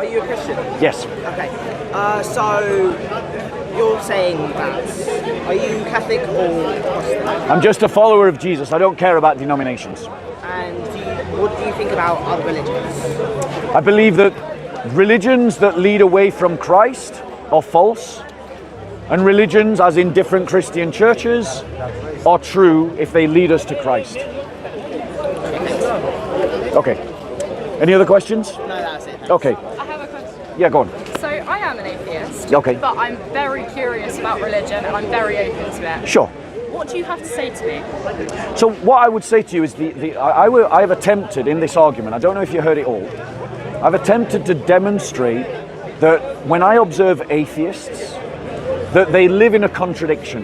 Are you a Christian? Yes. Okay. So you're saying that. Are you Catholic or Protestant? I'm just a follower of Jesus. I don't care about denominations. And what do you think about other religions? I believe that religions that lead away from Christ are false, and religions, as in different Christian churches, are true if they lead us to Christ. Okay. Any other questions? No, that's it. Okay. I have a question. Yeah, go on. So I am an atheist, Okay. but I'm very curious about religion and I'm very open to it. Sure. What do you have to say to me? So what I would say to you is I have attempted in this argument, I don't know if you heard it all, I've attempted to demonstrate that when I observe atheists, that they live in a contradiction,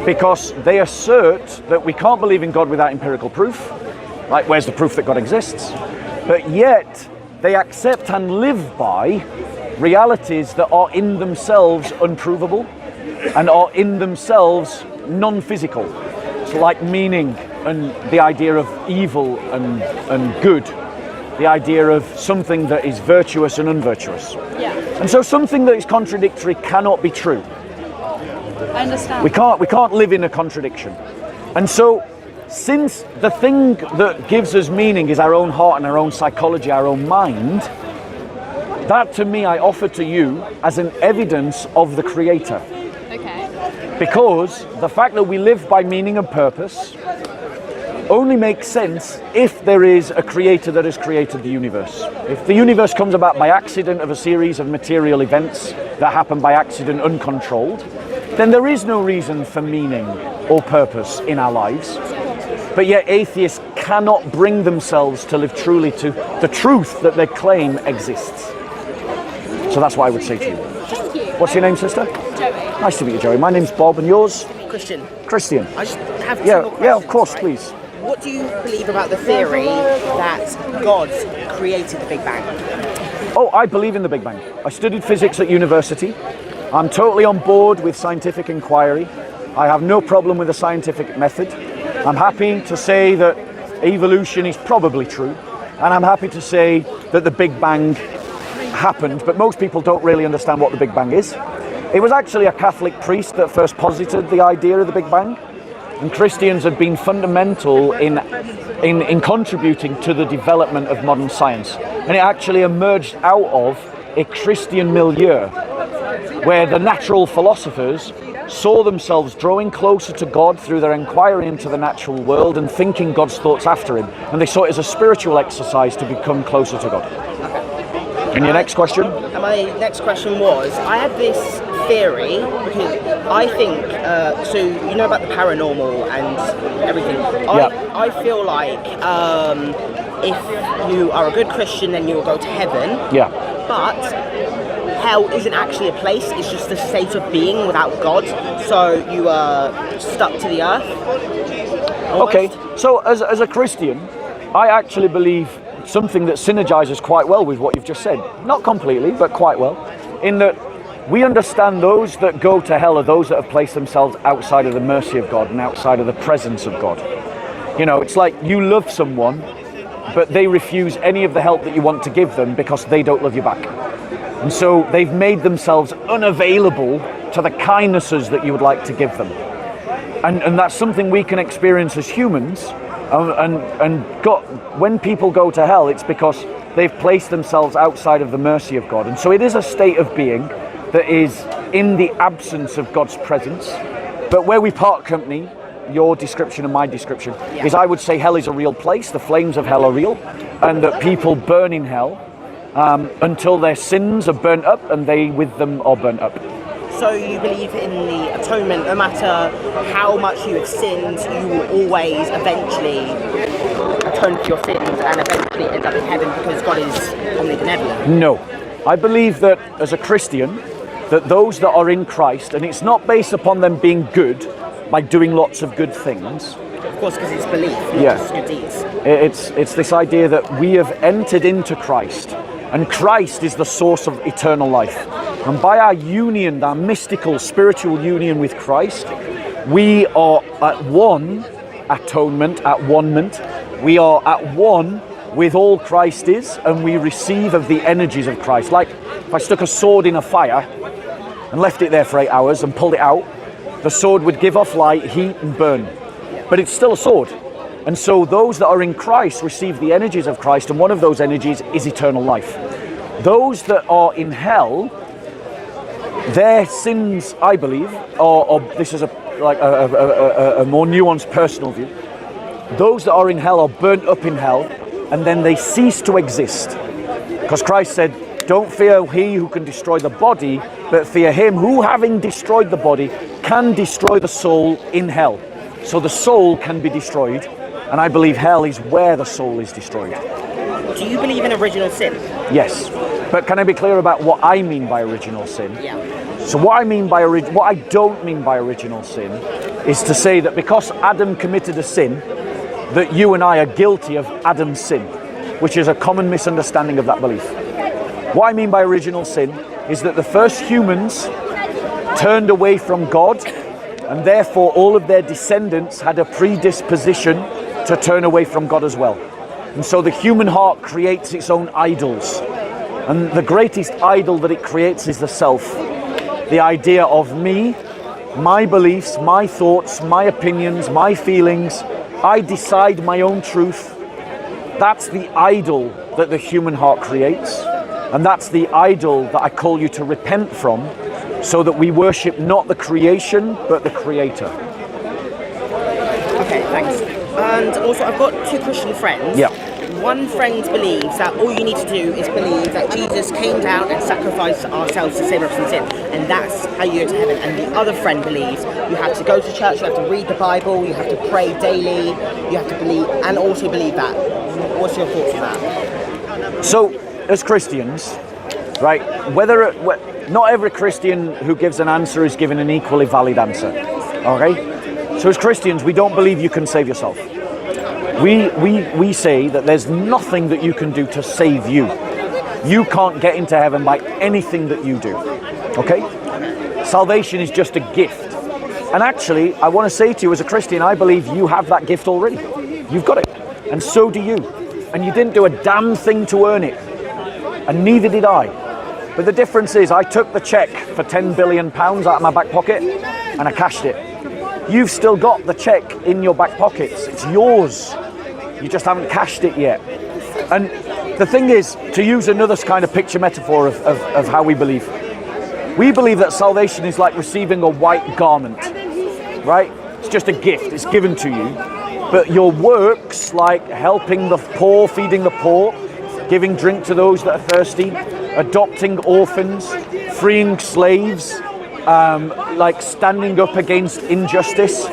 because they assert that we can't believe in God without empirical proof, like where's the proof that God exists, but yet they accept and live by realities that are in themselves unprovable and are in themselves non-physical, so like meaning and the idea of evil and good, the idea of something that is virtuous and unvirtuous. Yeah, And so something that is contradictory cannot be true. I understand. We can't live in a contradiction. And so since the thing that gives us meaning is our own heart and our own psychology, our own mind, that to me I offer to you as an evidence of the Creator. Okay. Because the fact that we live by meaning and purpose only makes sense if there is a creator that has created the universe. If the universe comes about by accident of a series of material events that happen by accident uncontrolled, then there is no reason for meaning or purpose in our lives. But yet atheists cannot bring themselves to live truly to the truth that they claim exists. So that's what I would say to you. Thank you. What's your name, sister? Joey. Nice to meet you, Joey. My name's Bob, and yours? Christian. Christian. I just have two Yeah, more questions, yeah, of course, right? please. What do you believe about the theory that God created the Big Bang? Oh, I believe in the Big Bang. I studied physics at university. I'm totally on board with scientific inquiry. I have no problem with the scientific method. I'm happy to say that evolution is probably true. And I'm happy to say that the Big Bang happened, but most people don't really understand what the Big Bang is. It was actually a Catholic priest that first posited the idea of the Big Bang. And Christians have been fundamental in contributing to the development of modern science. And it actually emerged out of a Christian milieu where the natural philosophers saw themselves drawing closer to God through their inquiry into the natural world and thinking God's thoughts after him. And they saw it as a spiritual exercise to become closer to God. And your next question? And my next question was, I have this theory, because I think, so you know about the paranormal and everything. I feel like if you are a good Christian, then you'll go to heaven. Yeah. But hell isn't actually a place, it's just a state of being without God. So you are stuck to the earth. Almost. Okay, so as a Christian, I actually believe something that synergizes quite well with what you've just said. Not completely, but quite well. In that we understand those that go to hell are those that have placed themselves outside of the mercy of God and outside of the presence of God. You know, it's like you love someone, but they refuse any of the help that you want to give them because they don't love you back. And so they've made themselves unavailable to the kindnesses that you would like to give them. And that's something we can experience as humans. When people go to hell, it's because they've placed themselves outside of the mercy of God. And so it is a state of being that is in the absence of God's presence. But where we part company, your description and my description, is I would say hell is a real place, the flames of hell are real, and that people burn in hell until their sins are burnt up and they with them are burnt up. So you believe in the atonement, no matter how much you have sinned, you will always eventually atone for your sins and eventually end up in heaven because God is omnibenevolent? No. I believe that as a Christian, that those that are in Christ, and it's not based upon them being good by doing lots of good things. Of course, because it's belief, not just good deeds. It's this idea that we have entered into Christ, and Christ is the source of eternal life. And by our union, our mystical, spiritual union with Christ, we are at one atonement, at one-ment. We are at one with all Christ is, and we receive of the energies of Christ. Like if I stuck a sword in a fire and left it there for 8 hours and pulled it out, the sword would give off light, heat, and burn. But it's still a sword. And so those that are in Christ receive the energies of Christ, and one of those energies is eternal life. Those that are in hell, their sins, I believe, or this is a more nuanced personal view, those that are in hell are burnt up in hell, and then they cease to exist. Because Christ said, don't fear he who can destroy the body, but fear him who, having destroyed the body, can destroy the soul in hell. So the soul can be destroyed, and I believe hell is where the soul is destroyed. Do you believe in original sin? Yes, but can I be clear about what I mean by original sin? Yeah. So what I don't mean by original sin is to say that because Adam committed a sin, that you and I are guilty of Adam's sin, which is a common misunderstanding of that belief. What I mean by original sin is that the first humans turned away from God, and therefore all of their descendants had a predisposition to turn away from God as well. And so the human heart creates its own idols. And the greatest idol that it creates is the self. The idea of me, my beliefs, my thoughts, my opinions, my feelings. I decide my own truth. That's the idol that the human heart creates. And that's the idol that I call you to repent from, so that we worship not the creation, but the Creator. Okay, thanks. And also, I've got 2 Christian friends. Yeah. One friend believes that all you need to do is believe that Jesus came down and sacrificed ourselves to save us from sin, and that's how you go to heaven. And the other friend believes you have to go to church, you have to read the Bible, you have to pray daily, you have to believe, and also believe that. What's your thoughts on that? So, as Christians, right, not every Christian who gives an answer is given an equally valid answer, okay? So as Christians, we don't believe you can save yourself. We say that there's nothing that you can do to save you. You can't get into heaven by anything that you do, okay? Salvation is just a gift. And actually, I want to say to you as a Christian, I believe you have that gift already. You've got it, and so do you. And you didn't do a damn thing to earn it, and neither did I. But the difference is I took the check for £10 billion out of my back pocket and I cashed it. You've still got the check in your back pockets. It's yours. You just haven't cashed it yet. And the thing is, to use another kind of picture metaphor of how we believe that salvation is like receiving a white garment, right? It's just a gift. It's given to you. But your works, like helping the poor, feeding the poor, giving drink to those that are thirsty, adopting orphans, freeing slaves, like standing up against injustice.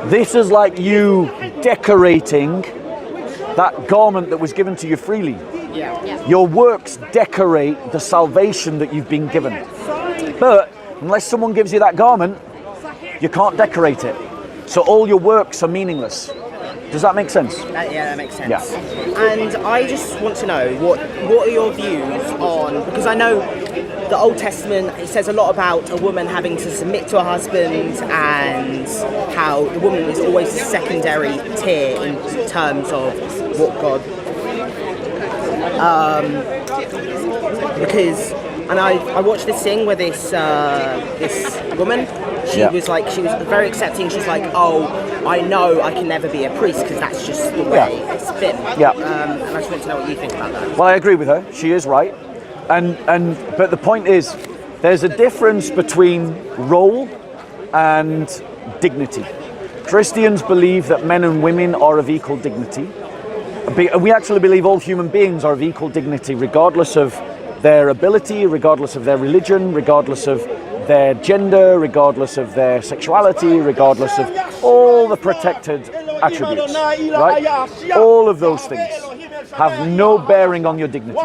This is like you decorating that garment that was given to you freely. Yeah. Your works decorate the salvation that you've been given. But unless someone gives you that garment, you can't decorate it. So all your works are meaningless. Does that make sense? Yeah, that makes sense. Yeah. And I just want to know, what are your views on, because I know the Old Testament, it says a lot about a woman having to submit to her husband, and how the woman is always a secondary tier in terms of what God... And I watched this thing where this woman, she was very accepting. She's like, oh, I know I can never be a priest because that's just the way it's been. Yeah. And I just want to know what you think about that. Well, I agree with her. She is right. But the point is, there's a difference between role and dignity. Christians believe that men and women are of equal dignity. We actually believe all human beings are of equal dignity, regardless of their ability, regardless of their religion, regardless of their gender, regardless of their sexuality, regardless of all the protected attributes, right? All of those things have no bearing on your dignity.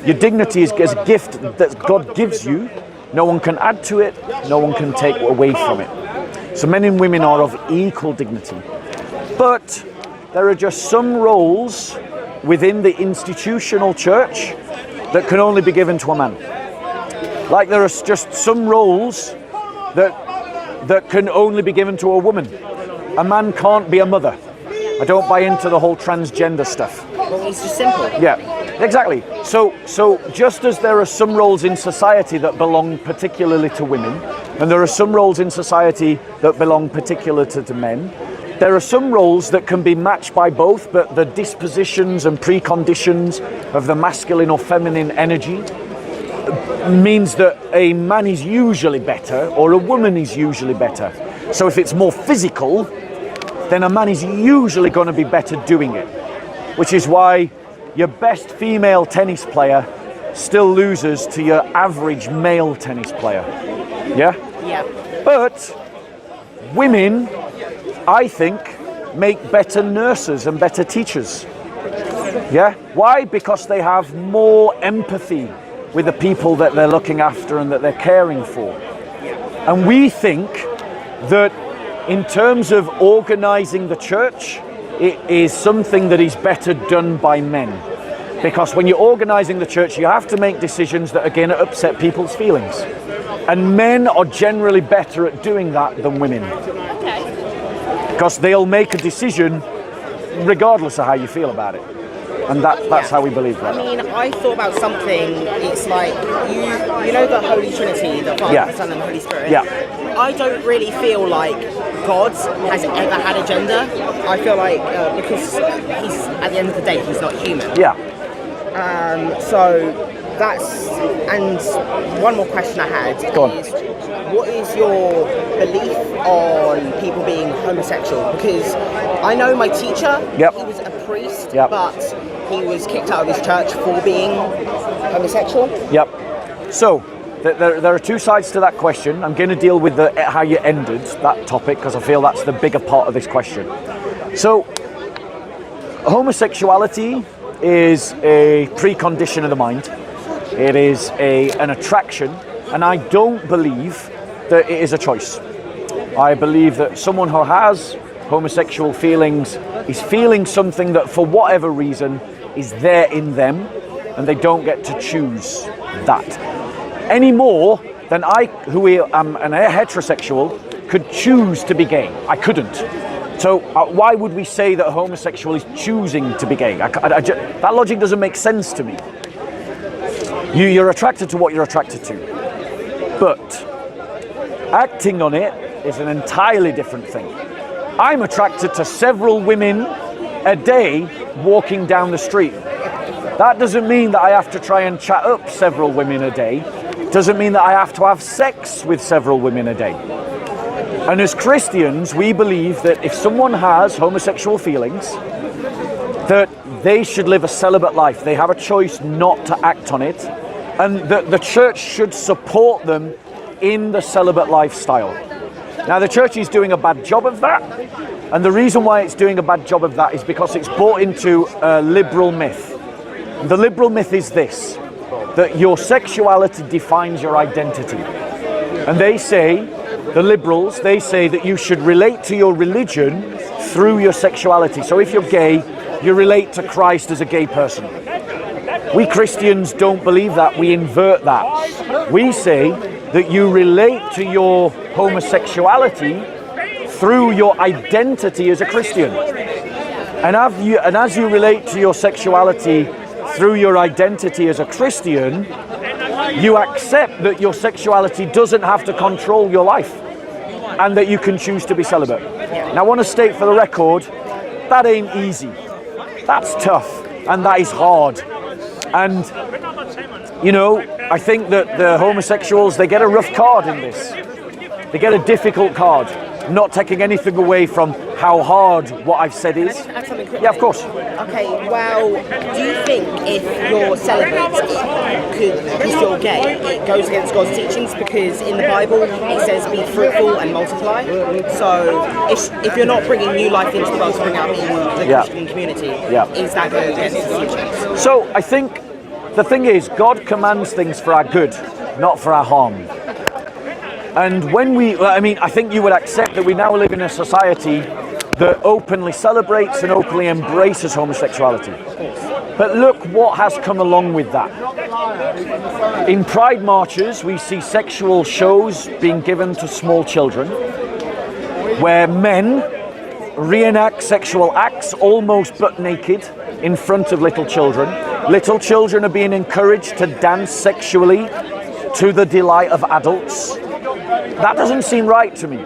Your dignity is a gift that God gives you. No one can add to it, no one can take away from it. So men and women are of equal dignity. But there are just some roles within the institutional church that can only be given to a man. Like there are just some roles that can only be given to a woman. A man can't be a mother. I don't buy into the whole transgender stuff. Well, it's just simple. Yeah, exactly. So just as there are some roles in society that belong particularly to women, and there are some roles in society that belong particularly to men, there are some roles that can be matched by both, but the dispositions and preconditions of the masculine or feminine energy means that a man is usually better or a woman is usually better. So if it's more physical, then a man is usually going to be better doing it, which is why your best female tennis player still loses to your average male tennis player. Yeah? Yeah. But women, I think, make better nurses and better teachers. Yeah? Why? Because they have more empathy with the people that they're looking after and that they're caring for. And we think that in terms of organizing the church, it is something that is better done by men. Because when you're organizing the church, you have to make decisions that are going to upset people's feelings. And men are generally better at doing that than women. Because they'll make a decision regardless of how you feel about it. And that's how we believe that. I mean, I thought about something, it's like, you know the Holy Trinity, the Father, Yeah. the Son and the Holy Spirit? Yeah. I don't really feel like God has ever had a gender. I feel like, because he's, at the end of the day, he's not human. Yeah. So that's, and one more question I had Go on. is, what is your belief on people being homosexual? Because I know my teacher, Yep. he was a priest, Yep. but he was kicked out of his church for being homosexual. Yep. So, there are two sides to that question. I'm going to deal with how you ended that topic because I feel that's the bigger part of this question. So, homosexuality is a precondition of the mind. It is an attraction, and I don't believe that it is a choice. I believe that someone who has homosexual feelings is feeling something that for whatever reason is there in them, and they don't get to choose that. Any more than I, who am a heterosexual, could choose to be gay. I couldn't. So why would we say that a homosexual is choosing to be gay? That logic doesn't make sense to me. You're attracted to what you're attracted to. But acting on it is an entirely different thing. I'm attracted to several women a day walking down the street. That doesn't mean that I have to try and chat up several women a day. Doesn't mean that I have to have sex with several women a day. And as Christians, we believe that if someone has homosexual feelings, that they should live a celibate life. They have a choice not to act on it, and that the church should support them in the celibate lifestyle. Now, the church is doing a bad job of that, and the reason why it's doing a bad job of that is because it's bought into a liberal myth. The liberal myth is this, that your sexuality defines your identity. And they say, the liberals, they say that you should relate to your religion through your sexuality. So if you're gay, you relate to Christ as a gay person. We Christians don't believe that, we invert that. We say that you relate to your homosexuality through your identity as a Christian. And as you relate to your sexuality through your identity as a Christian, you accept that your sexuality doesn't have to control your life and that you can choose to be celibate. Now, I want to state for the record, that ain't easy. That's tough and that is hard. And, you know, I think that the homosexuals, they get a rough card in this. They get a difficult card. Not taking anything away from how hard what I've said is. Add something quickly. Yeah, of course. Okay, well, do you think if you're celibate, because you're gay, it goes against God's teachings? Because in the Bible, it says be fruitful and multiply. So if you're not bringing new life into the world to bring out in the Christian community, is that going against His teachings? So I think the thing is, God commands things for our good, not for our harm. And when I think you would accept that we now live in a society that openly celebrates and openly embraces homosexuality. But look what has come along with that. In pride marches, we see sexual shows being given to small children, where men reenact sexual acts almost butt naked in front of little children. Little children are being encouraged to dance sexually to the delight of adults. That doesn't seem right to me.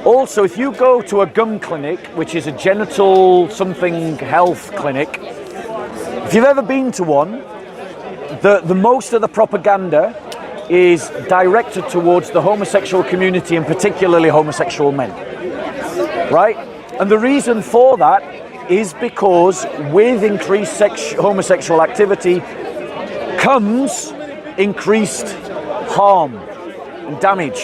Also, if you go to a gum clinic, which is a genital something health clinic, if you've ever been to one, the most of the propaganda is directed towards the homosexual community and particularly homosexual men, right? And the reason for that is because with increased homosexual activity comes increased harm and damage.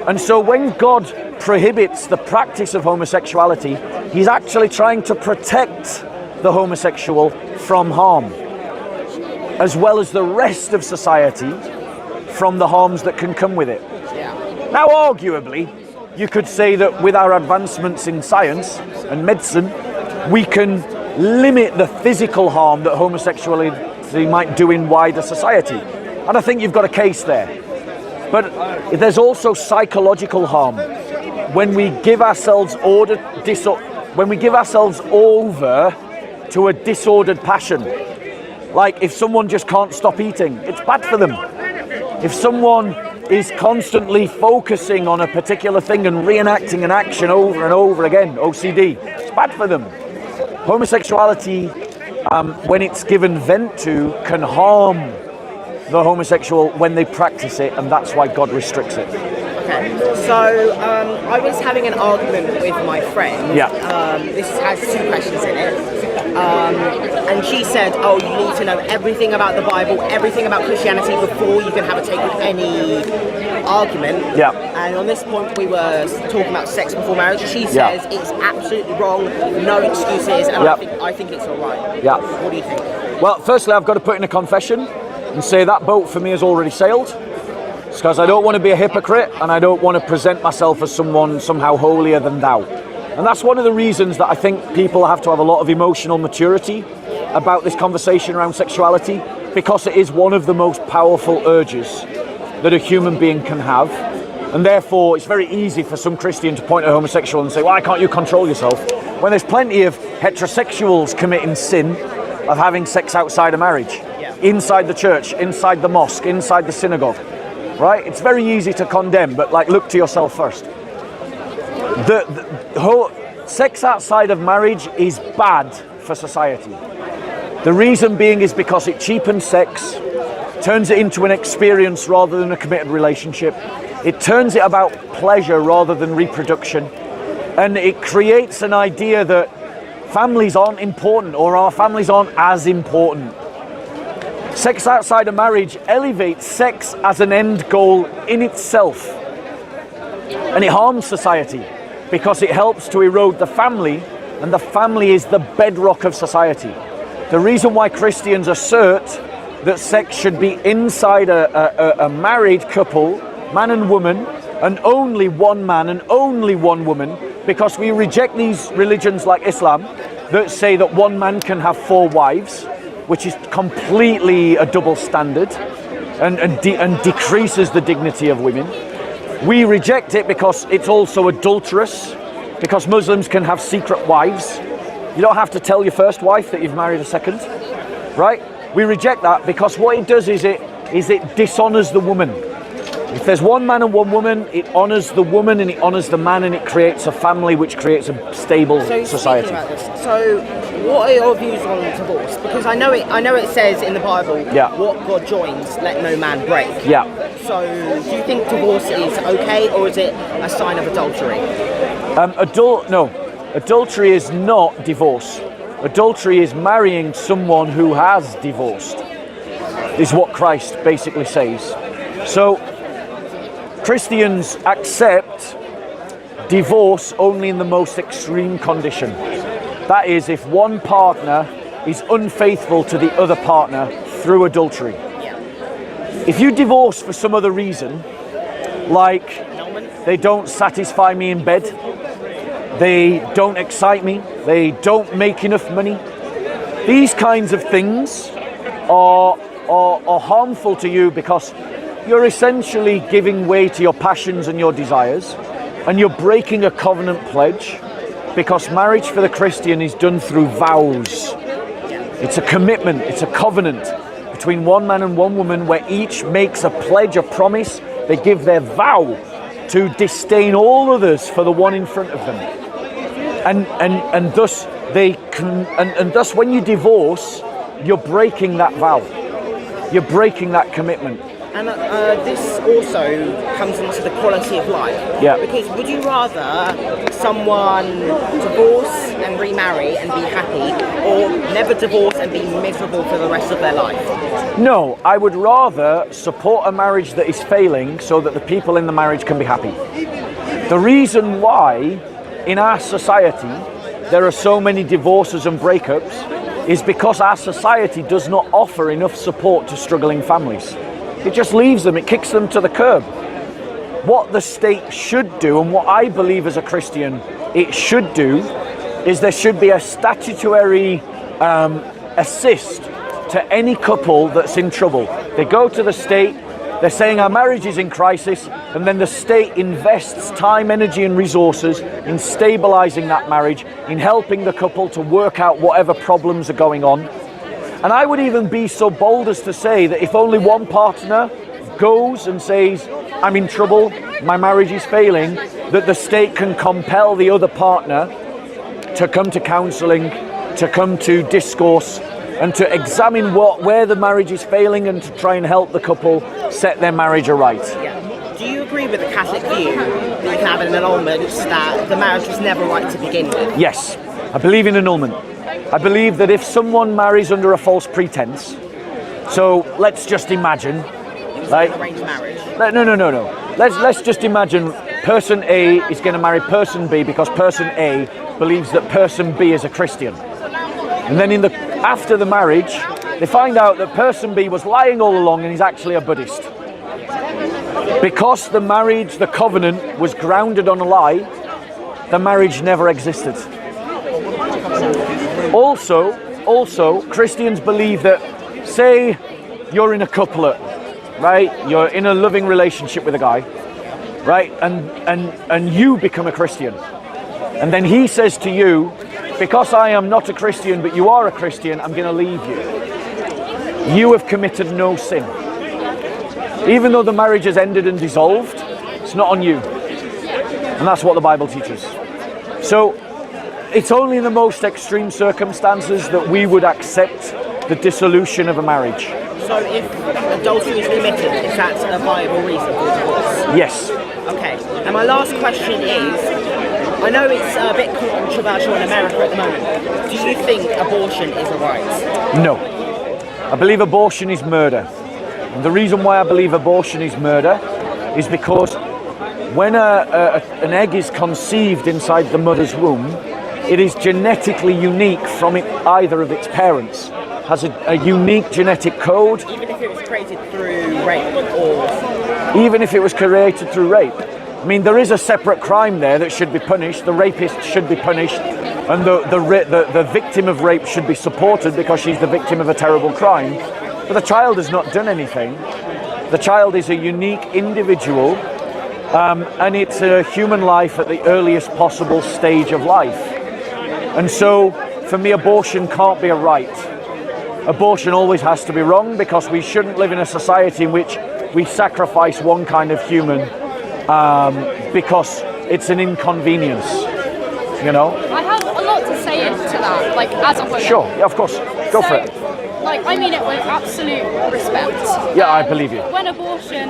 And so when God prohibits the practice of homosexuality, he's actually trying to protect the homosexual from harm, as well as the rest of society from the harms that can come with it. Now, arguably, you could say that with our advancements in science and medicine, we can limit the physical harm that homosexuality might do in wider society. And I think you've got a case there. But there's also psychological harm when we give ourselves over to a disordered passion. Like if someone just can't stop eating, it's bad for them. If someone is constantly focusing on a particular thing and reenacting an action over and over again, OCD, it's bad for them. Homosexuality, when it's given vent to, can harm the homosexual when they practice it, and that's why God restricts it. Okay, so I was having an argument with my friend. Yeah. This has two questions in it. And she said, oh, you need to know everything about the Bible, everything about Christianity before you can have a take with any argument. Yeah. And on this point, we were talking about sex before marriage. She says it's absolutely wrong, no excuses, and I think it's all right. Yeah. What do you think? Well, firstly, I've got to put in a confession and say that boat for me has already sailed. It's because I don't want to be a hypocrite and I don't want to present myself as someone somehow holier than thou. And that's one of the reasons that I think people have to have a lot of emotional maturity about this conversation around sexuality, because it is one of the most powerful urges that a human being can have. And therefore, it's very easy for some Christian to point at a homosexual and say, why can't you control yourself? When there's plenty of heterosexuals committing sin of having sex outside of marriage, inside the church, inside the mosque, inside the synagogue, right? It's very easy to condemn, but like, look to yourself first. The whole sex outside of marriage is bad for society. The reason being is because it cheapens sex, turns it into an experience rather than a committed relationship. It turns it about pleasure rather than reproduction. And it creates an idea that families aren't important, or our families aren't as important. Sex outside of marriage elevates sex as an end goal in itself. And it harms society because it helps to erode the family, and the family is the bedrock of society. The reason why Christians assert that sex should be inside a married couple, man and woman, and only one man and only one woman, because we reject these religions like Islam that say that one man can have 4 wives, which is completely a double standard and decreases the dignity of women. We reject it because it's also adulterous, because Muslims can have secret wives. You don't have to tell your first wife that you've married a second, right? We reject that because what it does is it dishonors the woman. If there's one man and one woman, it honors the woman and it honors the man, and it creates a family which creates a stable society. About this, so what are your views on divorce? Because I know it says in the Bible, what God joins, let no man break. Yeah. So do you think divorce is okay, or is it a sign of adultery? No, adultery is not divorce. Adultery is marrying someone who has divorced, is what Christ basically says. So Christians accept divorce only in the most extreme condition. That is, if one partner is unfaithful to the other partner through adultery. If you divorce for some other reason, like they don't satisfy me in bed, they don't excite me, they don't make enough money, these kinds of things are harmful to you, because you're essentially giving way to your passions and your desires, and you're breaking a covenant pledge. because marriage for the Christian is done through vows. It's a commitment, it's a covenant between one man and one woman where each makes a pledge, a promise. They give their vow to disdain all others for the one in front of them. And thus they can, and thus when you divorce, you're breaking that vow. You're breaking that commitment. And this also comes into the quality of life. Yeah. Because would you rather someone divorce and remarry and be happy, or never divorce and be miserable for the rest of their life? No, I would rather support a marriage that is failing so that the people in the marriage can be happy. The reason why in our society there are so many divorces and breakups is because our society does not offer enough support to struggling families. It just leaves them, it kicks them to the curb. What the state should do, and what I believe as a Christian it should do, is there should be a statutory assist to any couple that's in trouble. They go to the state, they're saying our marriage is in crisis, and then the state invests time, energy and resources in stabilizing that marriage, in helping the couple to work out whatever problems are going on. And I would even be so bold as to say that if only one partner goes and says, I'm in trouble, my marriage is failing, that the state can compel the other partner to come to counselling, to come to discourse, and to examine where the marriage is failing and to try and help the couple set their marriage aright. Yeah. Do you agree with the Catholic view that you can have an annulment, that the marriage was never right to begin with? Yes, I believe in annulment. I believe that if someone marries under a false pretense, so let's just imagine, like, Arranged marriage. No. Let's just imagine person A is going to marry person B because person A believes that person B is a Christian, and then after the marriage, they find out that person B was lying all along and he's actually a Buddhist. Because the marriage, the covenant, was grounded on a lie, the marriage never existed. Also, Christians believe that, say you're in a couplet, right? You're in a loving relationship with a guy, right? And you become a Christian. And then he says to you, because I am not a Christian, but you are a Christian, I'm going to leave you. You have committed no sin. Even though the marriage has ended and dissolved, it's not on you. And that's what the Bible teaches. So, it's only in the most extreme circumstances that we would accept the dissolution of a marriage. So if adultery is committed, is that a viable reason for divorce? Yes. Okay. And my last question is, I know it's a bit controversial in America at the moment. Do you think abortion is a right? No. I believe abortion is murder. And the reason why I believe abortion is murder is because when an egg is conceived inside the mother's womb, it is genetically unique from either of its parents, has a unique genetic code. Even if it was created through rape or... Even if it was created through rape. I mean, there is a separate crime there that should be punished. The rapist should be punished, and the victim of rape should be supported because she's the victim of a terrible crime. But the child has not done anything. The child is a unique individual, and it's a human life at the earliest possible stage of life. And so, for me, abortion can't be a right. Abortion always has to be wrong, because we shouldn't live in a society in which we sacrifice one kind of human because it's an inconvenience, you know? I have a lot to say to that, like, as a woman. Sure, yeah, of course. Go for it. Like, I mean it with absolute respect. Yeah, I believe you. When abortion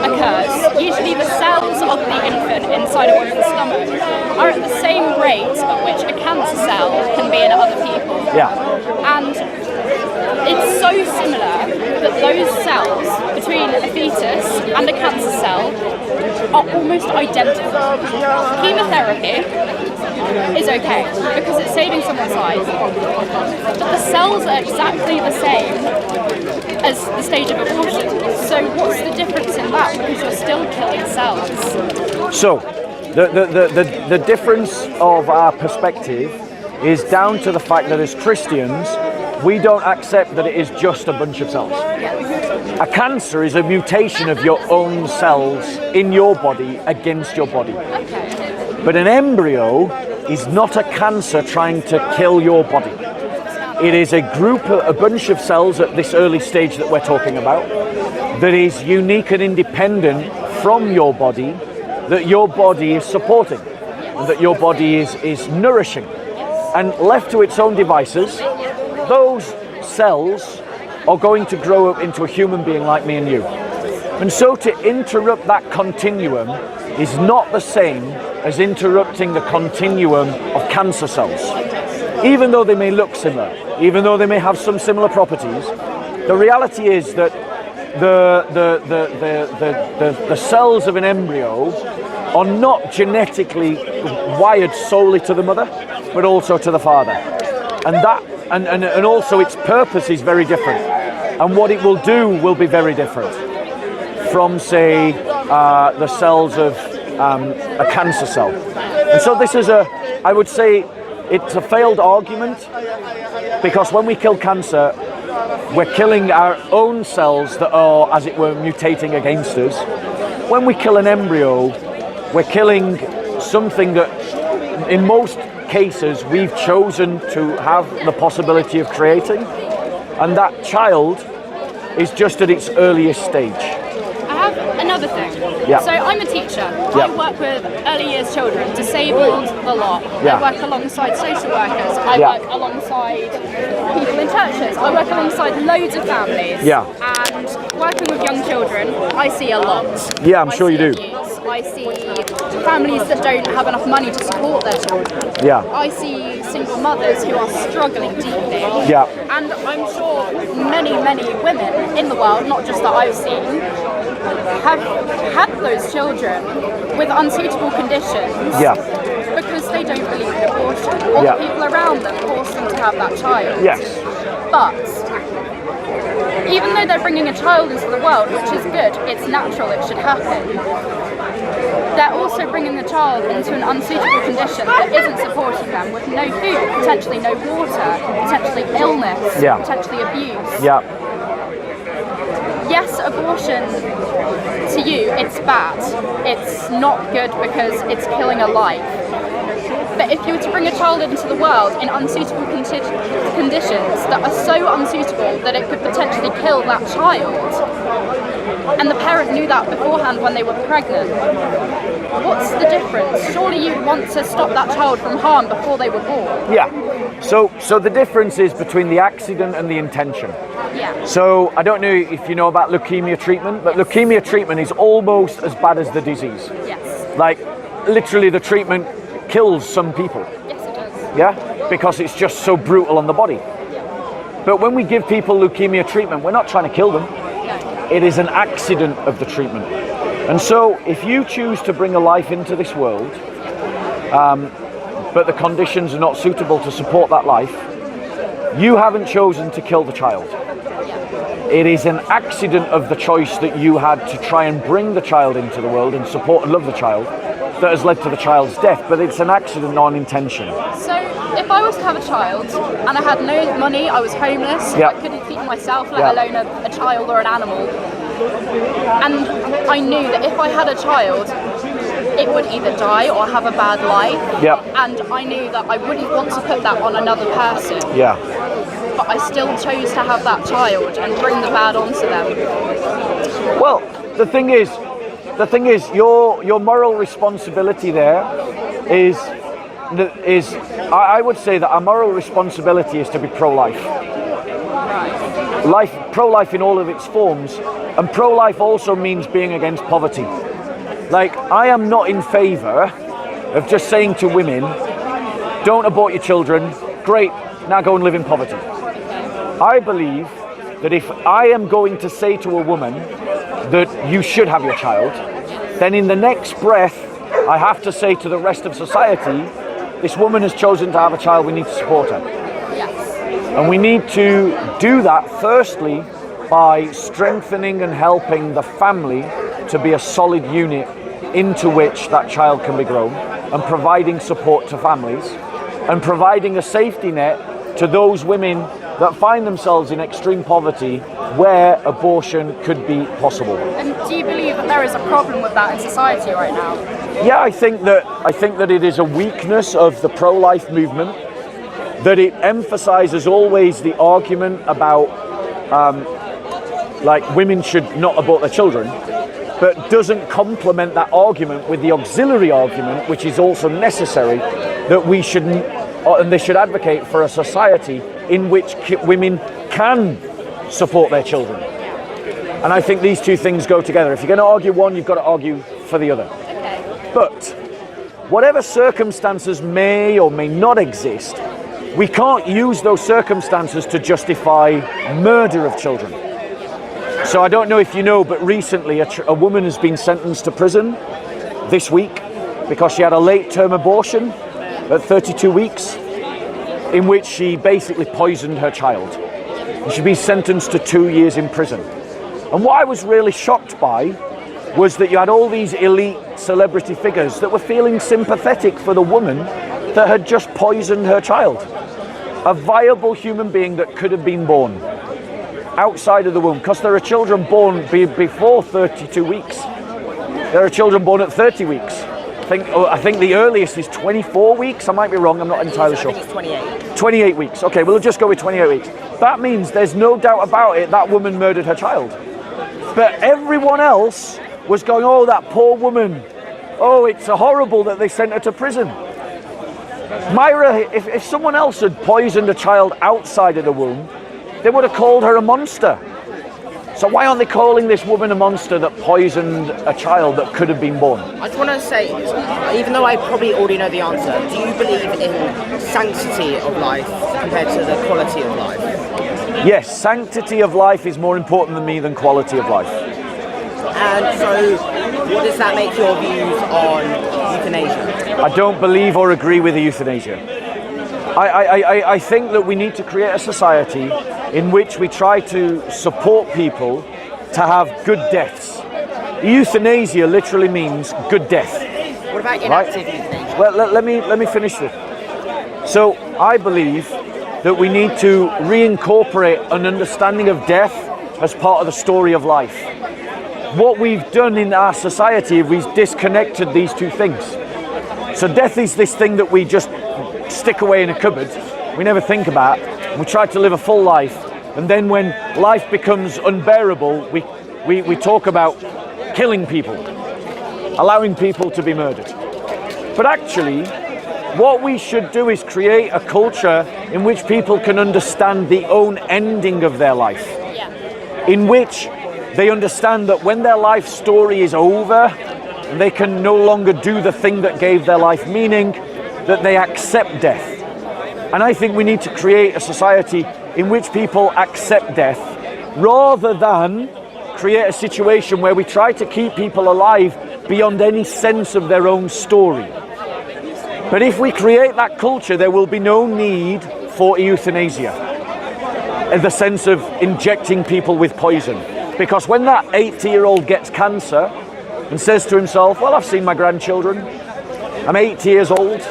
occurs, usually the cells of the infant inside a woman's stomach are at the same rate at which a cancer cell can be in other people. Yeah. And it's so similar that those cells between a fetus and a cancer cell are almost identical. Chemotherapy is okay because it's saving someone's life, but the cells are exactly the same as the stage of abortion. So what's the difference in that? Because you're still killing cells. So the difference of our perspective is down to the fact that as Christians, we don't accept that it is just a bunch of cells. A cancer is a mutation of your own cells in your body against your body. But an embryo is not a cancer trying to kill your body. It is a bunch of cells at this early stage that we're talking about that is unique and independent from your body, that your body is supporting, that your body is nourishing. And left to its own devices, those cells are going to grow up into a human being like me and you. And so to interrupt that continuum is not the same as interrupting the continuum of cancer cells. Even though they may look similar, even though they may have some similar properties, the reality is that the cells of an embryo are not genetically wired solely to the mother, but also to the father. And also its purpose is very different. And what it will do will be very different from, say, the cells of a cancer cell. And so this is I would say, it's a failed argument, because when we kill cancer, we're killing our own cells that are, as it were, mutating against us. When we kill an embryo, we're killing something that, in most cases, we've chosen to have the possibility of creating, and that child is just at its earliest stage. I have another thing. Yeah. So I'm a teacher. Yeah. I work with early years children, disabled a lot. Yeah. I work alongside social workers. I Yeah. work alongside people in churches. I work alongside loads of families. Yeah. And working with young children, I see a lot. Yeah, I'm sure you do. I see families that don't have enough money to support their children. Yeah. I see single mothers who are struggling deeply. Yeah. And I'm sure many, many women in the world, not just that I've seen, have had those children with unsuitable conditions. Yeah. Because they don't believe in abortion, or Yeah. the people around them force them to have that child. Yes. But even though they're bringing a child into the world, which is good, it's natural, it should happen, they're also bringing the child into an unsuitable condition that isn't supporting them, with no food, potentially no water, potentially illness, Yeah. potentially abuse. Yeah. Yes, abortion, to you, it's bad. It's not good because it's killing a life. But if you were to bring a child into the world in unsuitable conditions that are so unsuitable that it could potentially kill that child, and the parent knew that beforehand when they were pregnant, what's the difference? Surely you'd want to stop that child from harm before they were born. Yeah. So the difference is between the accident and the intention. Yeah. So I don't know if you know about leukemia treatment, but leukemia treatment is almost as bad as the disease. Yes. Like, literally the treatment kills some people. Yes, it does. Yeah? Because it's just so brutal on the body. But when we give people leukemia treatment, we're not trying to kill them. No. It is an accident of the treatment. And so if you choose to bring a life into this world, but the conditions are not suitable to support that life, you haven't chosen to kill the child. It is an accident of the choice that you had to try and bring the child into the world and support and love the child that has led to the child's death, but it's an accident, not an intention. So if I was to have a child and I had no money, I was homeless, Yeah. I couldn't feed myself, let Yeah. alone a child or an animal, and I knew that if I had a child, it would either die or have a bad life, Yeah. and I knew that I wouldn't want to put that on another person, Yeah. but I still chose to have that child and bring the bad onto them. Well, the thing is, your moral responsibility there is I would say that our moral responsibility is to be pro-life. Pro-life in all of its forms, and pro-life also means being against poverty. Like, I am not in favour of just saying to women, don't abort your children, great, now go and live in poverty. I believe that if I am going to say to a woman that you should have your child, then in the next breath, I have to say to the rest of society, this woman has chosen to have a child, we need to support her. Yes. And we need to do that firstly by strengthening and helping the family to be a solid unit into which that child can be grown, and providing support to families and providing a safety net to those women that find themselves in extreme poverty where abortion could be possible. And do you believe that there is a problem with that in society right now? Yeah, I think that it is a weakness of the pro-life movement, that it emphasizes always the argument about like women should not abort their children, but doesn't complement that argument with the auxiliary argument, which is also necessary, that we shouldn't, and they should advocate for a society in which women can support their children. And I think these two things go together. If you're going to argue one, you've got to argue for the other. Okay. But whatever circumstances may or may not exist, we can't use those circumstances to justify murder of children. So I don't know if you know, but recently a woman has been sentenced to prison this week because she had a late-term abortion at 32 weeks in which she basically poisoned her child. And she'd been sentenced to 2 years in prison. And what I was really shocked by was that you had all these elite celebrity figures that were feeling sympathetic for the woman that had just poisoned her child. A viable human being that could have been born outside of the womb, because there are children born before 32 weeks. There are children born at 30 weeks. I think the earliest is 24 weeks. I might be wrong, I'm not entirely sure. I think it's 28. 28 weeks. Okay, we'll just go with 28 weeks. That means there's no doubt about it, that woman murdered her child. But everyone else was going, oh, that poor woman. Oh, it's horrible that they sent her to prison. Myra, if someone else had poisoned a child outside of the womb, they would have called her a monster. So why aren't they calling this woman a monster that poisoned a child that could have been born? I just want to say, even though I probably already know the answer, do you believe in sanctity of life compared to the quality of life? Yes, sanctity of life is more important to me than quality of life. And so, what does that make your views on euthanasia? I don't believe or agree with the euthanasia. I think that we need to create a society in which we try to support people to have good deaths. Euthanasia literally means good death. What about inactive euthanasia? Well, let me finish this. So I believe that we need to reincorporate an understanding of death as part of the story of life. What we've done in our society is we've disconnected these two things. So death is this thing that we just stick away in a cupboard, we never think about, we try to live a full life, and then when life becomes unbearable, we talk about killing people, allowing people to be murdered. But actually, what we should do is create a culture in which people can understand the own ending of their life, in which they understand that when their life story is over, and they can no longer do the thing that gave their life meaning, that they accept death. And I think we need to create a society in which people accept death, rather than create a situation where we try to keep people alive beyond any sense of their own story. But if we create that culture, there will be no need for euthanasia, in the sense of injecting people with poison. Because when that 80-year-old gets cancer and says to himself, well, I've seen my grandchildren, I'm 80 years old,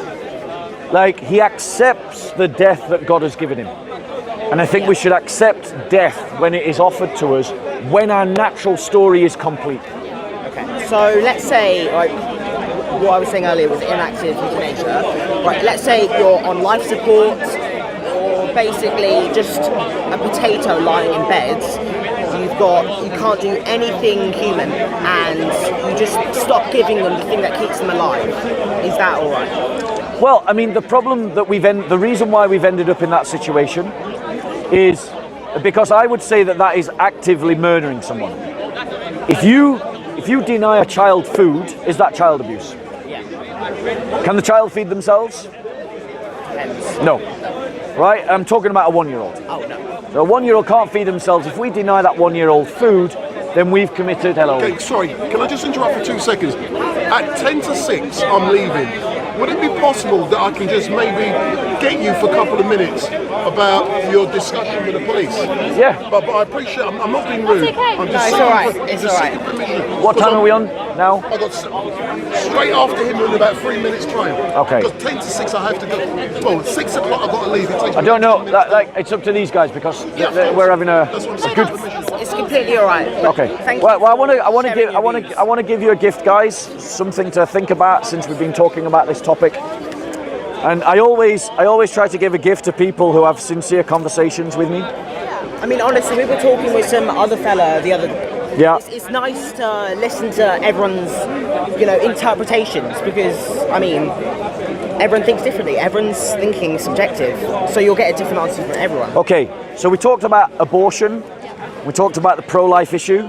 like, he accepts the death that God has given him. And I think we should accept death when it is offered to us, when our natural story is complete. Okay, so let's say, like, what I was saying earlier was inactive euthanasia. Right, let's say you're on life support, or basically just a potato lying in bed. You can't do anything human, and you just stop giving them the thing that keeps them alive. Is that all right? Well, I mean, the reason why we've ended up in that situation is because I would say that is actively murdering someone. If you deny a child food, is that child abuse? Yeah. Can the child feed themselves? Depends. No. Right? I'm talking about a 1-year-old. Oh, no. So a 1-year-old can't feed themselves. If we deny that 1-year-old food, then we've committed, hello. Okay, sorry, can I just interrupt for 2 seconds? At 10 to 6, I'm leaving. would it be possible that I can just maybe get you for a couple of minutes about your discussion with the police? Yeah. But I appreciate. I'm not being rude. That's okay. I'm No, just it's saying all right. for- It's just all right. seeking permission. What time are we on now? I got straight after him in about 3 minutes time. Okay. Because 10 to 6 I have to go. Well, 6 o'clock I've got to leave. It takes I me don't know. 15 minutes. Like, it's up to these guys because Yeah, of course. we're having a That's what I'm saying. good. Permission. It's completely all right. Okay. Thank Well, you I for want to sharing give your views. I want to give you a gift, guys. Something to think about since we've been talking about this topic. And I always try to give a gift to people who have sincere conversations with me. I mean, honestly, we were talking with some other fella the other. Yeah. It's nice to listen to everyone's, interpretations because I mean, everyone thinks differently. Everyone's thinking subjective, so you'll get a different answer from everyone. Okay. So we talked about abortion. We talked about the pro-life issue.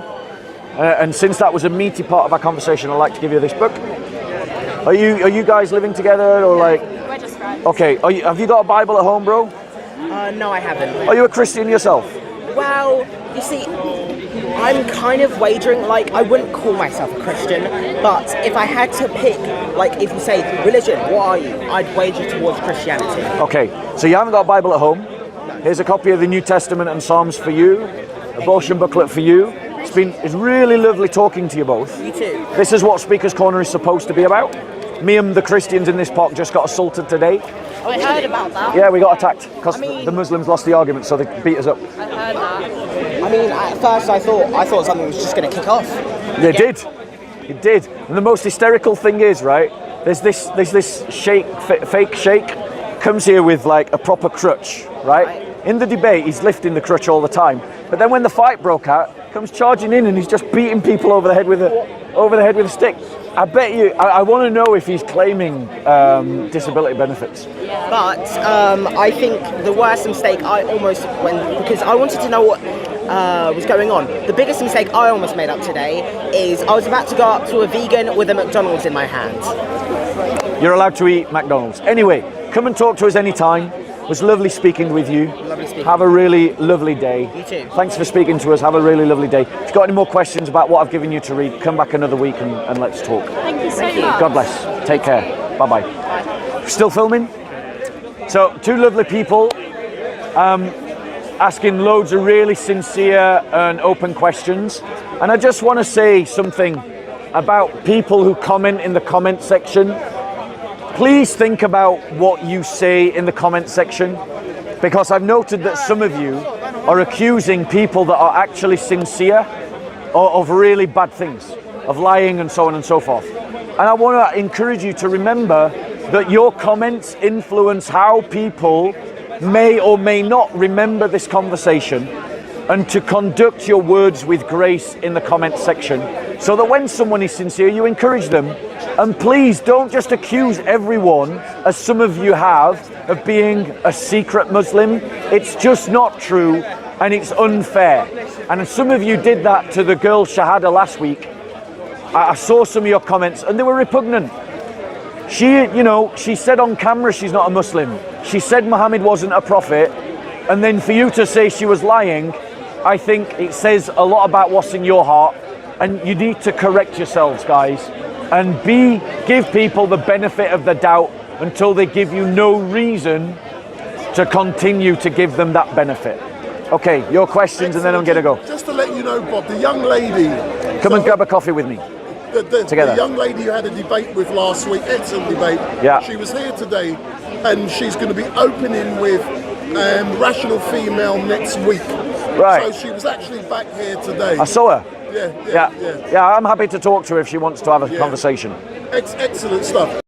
And since that was a meaty part of our conversation, I'd like to give you this book. Are you guys living together or like? We're just friends. Okay. Have you got a Bible at home, bro? No, I haven't. Are you a Christian yourself? Well, you see, I'm kind of wagering, like, I wouldn't call myself a Christian, but if I had to pick, like, if you say religion, what are you? I'd wager towards Christianity. Okay. So you haven't got a Bible at home. Here's a copy of the New Testament and Psalms for you. Abortion booklet for you. It's really lovely talking to you both. You too. This is what Speaker's Corner is supposed to be about. Me and the Christians in this park just got assaulted today. Oh, I heard about that. Yeah, we got attacked because I mean- the Muslims lost the argument, so they beat us up. I heard that. I mean, at first I thought something was just going to kick off. They did. It did. And the most hysterical thing is, right, there's this fake sheikh, comes here with like a proper crutch, right? In the debate, he's lifting the crutch all the time. But then when the fight broke out, comes charging in and he's just beating people over the head with a stick. I bet you, I want to know if he's claiming disability benefits. But I think the worst mistake I almost went, because I wanted to know what was going on. The biggest mistake I almost made up today is I was about to go up to a vegan with a McDonald's in my hand. You're allowed to eat McDonald's. Anyway, come and talk to us anytime. It was lovely speaking with you. Lovely speaking. Have a really lovely day. You too. Thanks for speaking to us. Have a really lovely day. If you've got any more questions about what I've given you to read, come back another week and let's talk. Thank you so much. God bless. Take care. Bye-bye. Still filming? So, two lovely people asking loads of really sincere and open questions. And I just want to say something about people who comment in the comment section. Please think about what you say in the comment section, because I've noted that some of you are accusing people that are actually sincere of really bad things, of lying and so on and so forth. And I want to encourage you to remember that your comments influence how people may or may not remember this conversation, and to conduct your words with grace in the comment section, so that when someone is sincere, you encourage them. And please don't just accuse everyone, as some of you have, of being a secret Muslim. It's just not true, and it's unfair. And some of you did that to the girl Shahada last week. I saw some of your comments and they were repugnant. She said on camera she's not a Muslim. She said Muhammad wasn't a prophet. And then for you to say she was lying, I think it says a lot about what's in your heart. And you need to correct yourselves, guys. And give people the benefit of the doubt until they give you no reason to continue to give them that benefit. Okay, your questions and then I'm going to go. Just to let you know, Bob, the young lady. Come and grab a coffee with me. Together. The young lady you had a debate with last week, excellent debate. Yeah. She was here today, and she's going to be opening with Rational Female next week. Right. So she was actually back here today. I saw her. Yeah. Yeah, I'm happy to talk to her if she wants to have a conversation. Excellent stuff.